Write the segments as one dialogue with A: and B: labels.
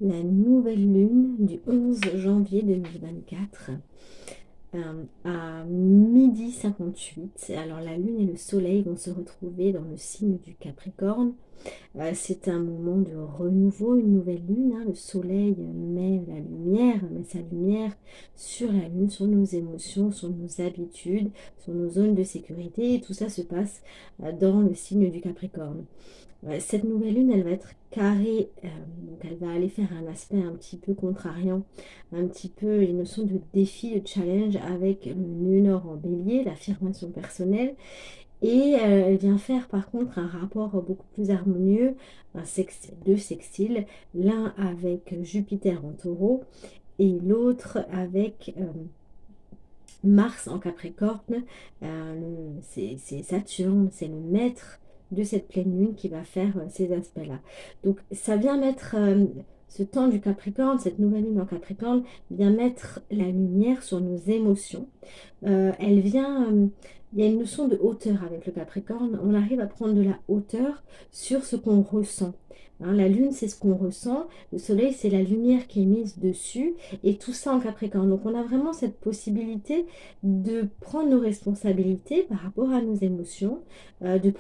A: la nouvelle lune du 11 janvier 2024 à 12h58. Alors la lune et le soleil vont se retrouver dans le signe du Capricorne. C'est un moment de renouveau, une nouvelle lune, hein. Le soleil met sa lumière sur la lune, sur nos émotions, sur nos habitudes, sur nos zones de sécurité. Et tout ça se passe dans le signe du Capricorne. Cette nouvelle lune, elle va être carrée, donc elle va aller faire un aspect un petit peu contrariant, un petit peu une notion de défi, de challenge avec le nœud nord en bélier, l'affirmation personnelle. Et elle vient faire par contre un rapport beaucoup plus harmonieux, deux sextiles, l'un avec Jupiter en taureau et l'autre avec Mars en Capricorne. C'est Saturne, c'est le maître de cette pleine lune qui va faire ces aspects-là. Donc ça vient mettre ce temps du Capricorne, cette nouvelle lune en Capricorne, vient mettre la lumière sur nos émotions. Elle vient, il y a une notion de hauteur avec le Capricorne. On arrive à prendre de la hauteur sur ce qu'on ressent. Hein, la lune, c'est ce qu'on ressent. Le soleil, c'est la lumière qui est mise dessus. Et tout ça en Capricorne. Donc, on a vraiment cette possibilité de prendre nos responsabilités par rapport à nos émotions, de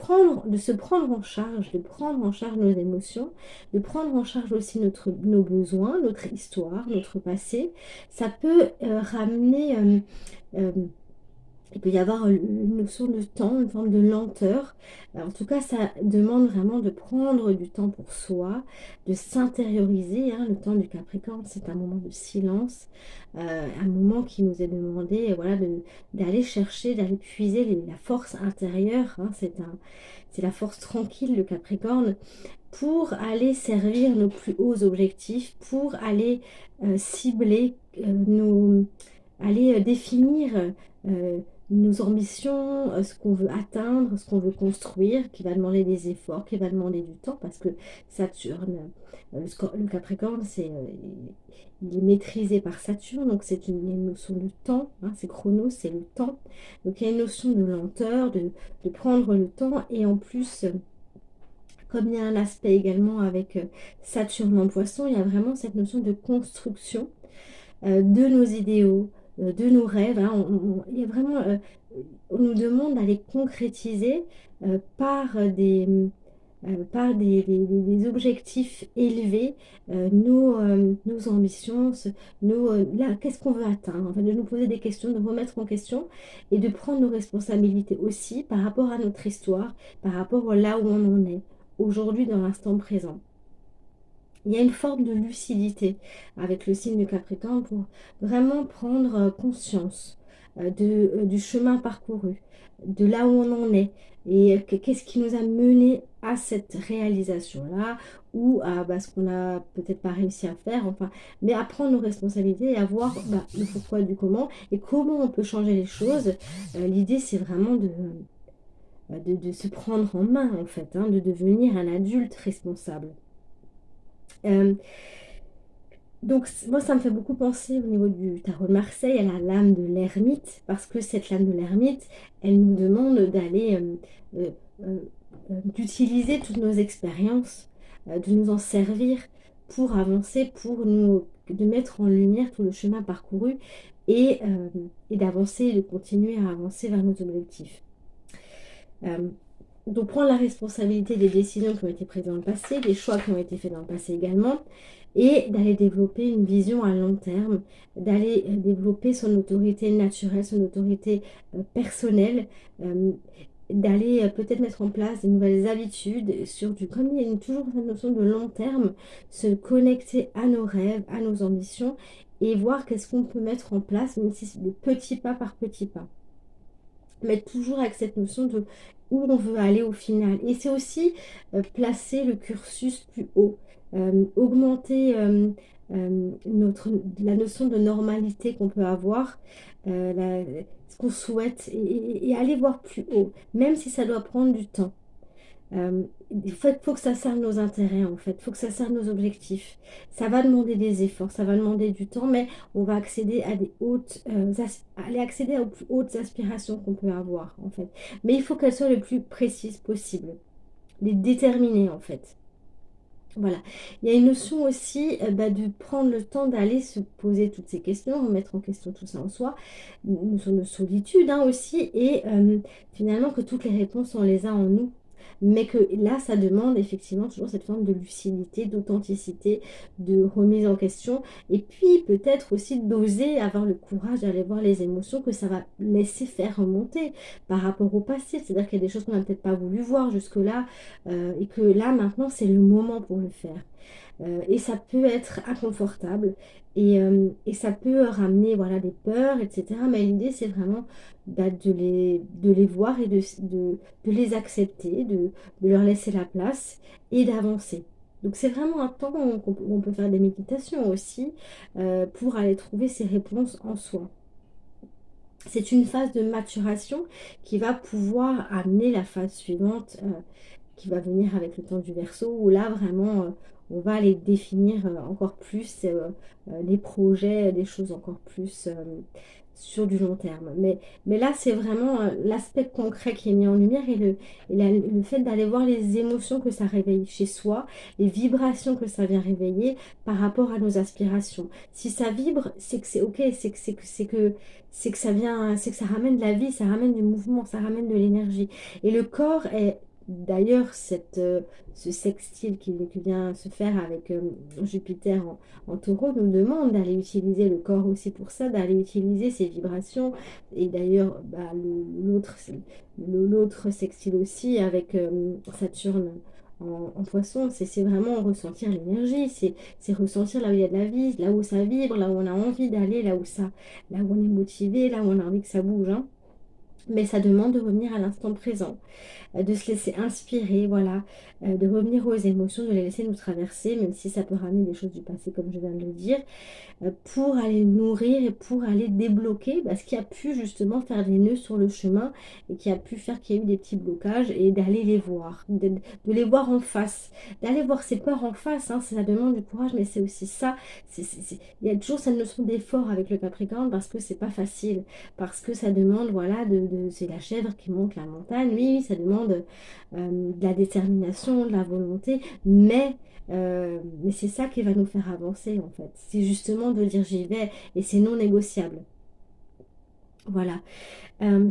A: se prendre en charge, de prendre en charge nos émotions, de prendre en charge aussi nos besoins, notre histoire, notre passé. Ça peut ramener... euh, il peut y avoir une notion de temps, une forme de lenteur. En tout cas, ça demande vraiment de prendre du temps pour soi, de s'intérioriser, hein. Le temps du Capricorne, c'est un moment de silence, un moment qui nous est demandé, voilà, d'aller chercher, d'aller puiser la force intérieure, hein. C'est la force tranquille, le Capricorne, pour aller servir nos plus hauts objectifs, pour aller cibler aller définir euh, nos ambitions, ce qu'on veut atteindre, ce qu'on veut construire, qui va demander des efforts, qui va demander du temps, parce que Saturne, le Capricorne, il est maîtrisé par Saturne, donc une notion de temps, hein, c'est chronos, c'est le temps. Donc il y a une notion de lenteur, de prendre le temps, et en plus, comme il y a un aspect également avec Saturne en Poisson, il y a vraiment cette notion de construction de nos idéaux, de nos rêves, hein. Il y a vraiment, on nous demande d'aller concrétiser par des objectifs élevés, nos ambitions, qu'est-ce qu'on veut atteindre, enfin, de nous poser des questions, de remettre en question et de prendre nos responsabilités aussi par rapport à notre histoire, par rapport à là où on en est aujourd'hui dans l'instant présent. Il y a une forme de lucidité avec le signe de Capricorne pour vraiment prendre conscience du chemin parcouru, de là où on en est et qu'est-ce qui nous a mené à cette réalisation-là ou à ce qu'on n'a peut-être pas réussi à faire, enfin, mais à prendre nos responsabilités et à voir le pourquoi du comment et comment on peut changer les choses. L'idée, c'est vraiment de se prendre en main, en fait, hein, de devenir un adulte responsable. Euh, Donc, moi, ça me fait beaucoup penser au niveau du tarot de Marseille à la lame de l'ermite, parce que cette lame de l'ermite, elle nous demande d'aller, euh, euh, d'utiliser toutes nos expériences, de nous en servir pour avancer, de mettre en lumière tout le chemin parcouru et d'avancer, de continuer à avancer vers nos objectifs. Euh, donc, prendre la responsabilité des décisions qui ont été prises dans le passé, des choix qui ont été faits dans le passé également, et d'aller développer une vision à long terme, d'aller développer son autorité naturelle, son autorité personnelle, euh, d'aller peut-être mettre en place de nouvelles habitudes comme il y a toujours cette notion de long terme, se connecter à nos rêves, à nos ambitions, et voir qu'est-ce qu'on peut mettre en place, même si c'est des petits pas par petits pas, mais toujours avec cette notion de où on veut aller au final. Et c'est aussi placer le cursus plus haut, augmenter la notion de normalité qu'on peut avoir, ce qu'on souhaite, et aller voir plus haut, même si ça doit prendre du temps. Il faut que ça serve nos intérêts, en fait. Il faut que ça serve nos objectifs. Ça va demander des efforts, ça va demander du temps, mais on va accéder à aller accéder aux plus hautes aspirations qu'on peut avoir, en fait. Mais il faut qu'elles soient le plus précises possible, les déterminer, en fait. Voilà. Il y a une notion aussi, de prendre le temps d'aller se poser toutes ces questions, remettre en question tout ça en soi. Une notion de solitude, hein, aussi et finalement que toutes les réponses, on les a en nous. Mais que là, ça demande effectivement toujours cette forme de lucidité, d'authenticité, de remise en question et puis peut-être aussi d'oser avoir le courage d'aller voir les émotions que ça va laisser faire remonter par rapport au passé. C'est-à-dire qu'il y a des choses qu'on n'a peut-être pas voulu voir jusque-là, et que là, maintenant, c'est le moment pour le faire. Et ça peut être inconfortable et ça peut ramener voilà, des peurs, etc. Mais l'idée, c'est vraiment de les voir et de les accepter, de leur laisser la place et d'avancer. Donc c'est vraiment un temps où on peut faire des méditations aussi pour aller trouver ces réponses en soi. C'est une phase de maturation qui va pouvoir amener la phase suivante qui va venir avec le temps du Verseau, où là vraiment on va aller définir encore plus les projets, des choses encore plus sur du long terme. Mais là, c'est vraiment l'aspect concret qui est mis en lumière le fait d'aller voir les émotions que ça réveille chez soi, les vibrations que ça vient réveiller par rapport à nos aspirations. Si ça vibre, c'est que c'est ok, c'est que ça vient, c'est que ça ramène de la vie, ça ramène du mouvement, ça ramène de l'énergie. Et le corps est d'ailleurs ce sextile qui vient se faire avec Jupiter en taureau nous demande d'aller utiliser le corps aussi pour ça, d'aller utiliser ses vibrations. Et d'ailleurs, l'autre sextile aussi avec Saturne en poisson, c'est vraiment ressentir l'énergie, c'est ressentir là où il y a de la vie, là où ça vibre, là où on a envie d'aller, là où on est motivé, là où on a envie que ça bouge, hein. Mais ça demande de revenir à l'instant présent, de se laisser inspirer, voilà, de revenir aux émotions, de les laisser nous traverser, même si ça peut ramener des choses du passé, comme je viens de le dire, pour aller nourrir et pour aller débloquer ce qui a pu justement faire des nœuds sur le chemin et qui a pu faire qu'il y a eu des petits blocages et d'aller les voir, de les voir en face, d'aller voir ses peurs en face, hein, ça demande du courage, mais c'est aussi ça, il y a toujours cette notion d'effort avec le Capricorne parce que c'est pas facile, parce que ça demande, voilà, c'est la chèvre qui monte la montagne, oui, ça demande de la détermination, de la volonté, mais c'est ça qui va nous faire avancer en fait. C'est justement de dire j'y vais et c'est non négociable. Voilà.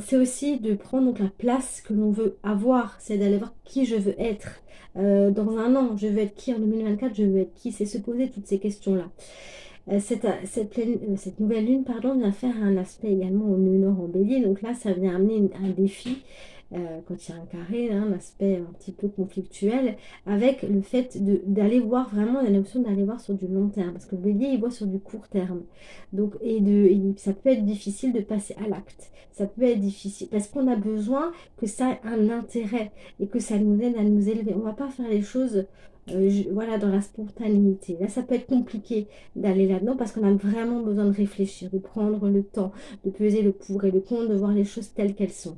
A: C'est aussi de prendre donc la place que l'on veut avoir. C'est d'aller voir qui je veux être. Dans un an, je veux être qui en 2024, je veux être qui. C'est se poser toutes ces questions-là. Cette nouvelle lune, pardon, vient faire un aspect également au nœud nord en bélier. Donc là, ça vient amener un défi quand il y a un carré, hein, un aspect un petit peu conflictuel, avec le fait d'aller voir vraiment, la notion d'aller voir sur du long terme, parce que le bélier, il voit sur du court terme. Donc, ça peut être difficile de passer à l'acte. Ça peut être difficile, parce qu'on a besoin que ça ait un intérêt et que ça nous aide à nous élever. On ne va pas faire les choses voilà, dans la spontanéité. Là, ça peut être compliqué d'aller là-dedans parce qu'on a vraiment besoin de réfléchir, de prendre le temps, de peser le pour et le contre, de voir les choses telles qu'elles sont.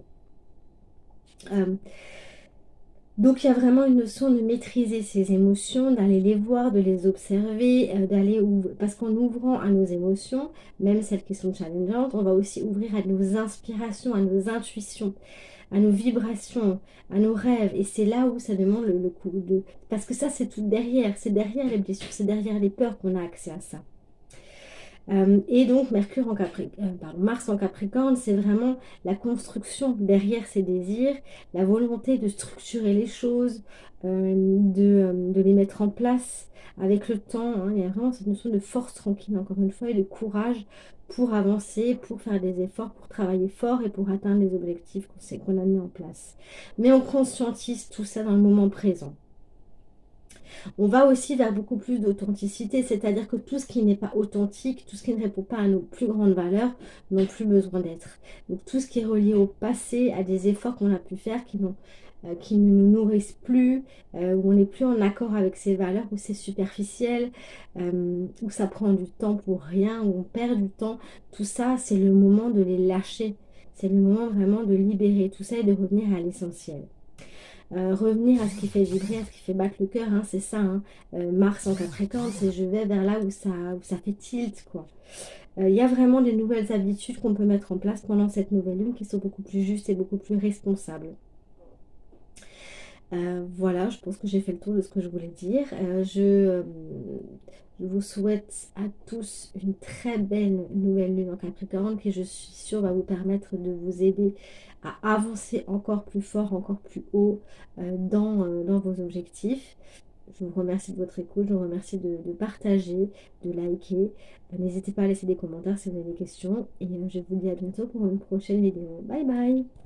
A: Euh, donc il y a vraiment une notion de maîtriser ses émotions, d'aller les voir, de les observer, parce qu'en ouvrant à nos émotions, même celles qui sont challengeantes, on va aussi ouvrir à nos inspirations, à nos intuitions, à nos vibrations, à nos rêves. Et c'est là où ça demande le coup de... Parce que ça, c'est tout derrière, c'est derrière les blessures, c'est derrière les peurs qu'on a accès à ça. Et donc Mars en Capricorne, c'est vraiment la construction derrière ses désirs, la volonté de structurer les choses, de les mettre en place avec le temps, hein. Il y a vraiment cette notion de force tranquille, encore une fois, et de courage pour avancer, pour faire des efforts, pour travailler fort et pour atteindre les objectifs qu'on a mis en place. Mais on conscientise tout ça dans le moment présent. On va aussi vers beaucoup plus d'authenticité, c'est-à-dire que tout ce qui n'est pas authentique, tout ce qui ne répond pas à nos plus grandes valeurs, n'ont plus besoin d'être. Donc tout ce qui est relié au passé, à des efforts qu'on a pu faire qui ne nous nourrissent plus, où on n'est plus en accord avec ces valeurs, où c'est superficiel, où ça prend du temps pour rien, où on perd du temps, tout ça, c'est le moment de les lâcher. C'est le moment vraiment de libérer tout ça et de revenir à l'essentiel. Revenir à ce qui fait vibrer, à ce qui fait battre le cœur, hein, c'est ça, hein. Mars en Capricorne, c'est je vais vers là où ça fait tilt, quoi. Il y a vraiment des nouvelles habitudes qu'on peut mettre en place pendant cette nouvelle lune qui sont beaucoup plus justes et beaucoup plus responsables. Voilà, je pense que j'ai fait le tour de ce que je voulais dire. Je vous souhaite à tous une très belle nouvelle lune en Capricorne qui, je suis sûre, va vous permettre de vous aider à avancer encore plus fort, encore plus haut dans vos objectifs. Je vous remercie de votre écoute, je vous remercie de partager, de liker. N'hésitez pas à laisser des commentaires si vous avez des questions. Et je vous dis à bientôt pour une prochaine vidéo. Bye bye!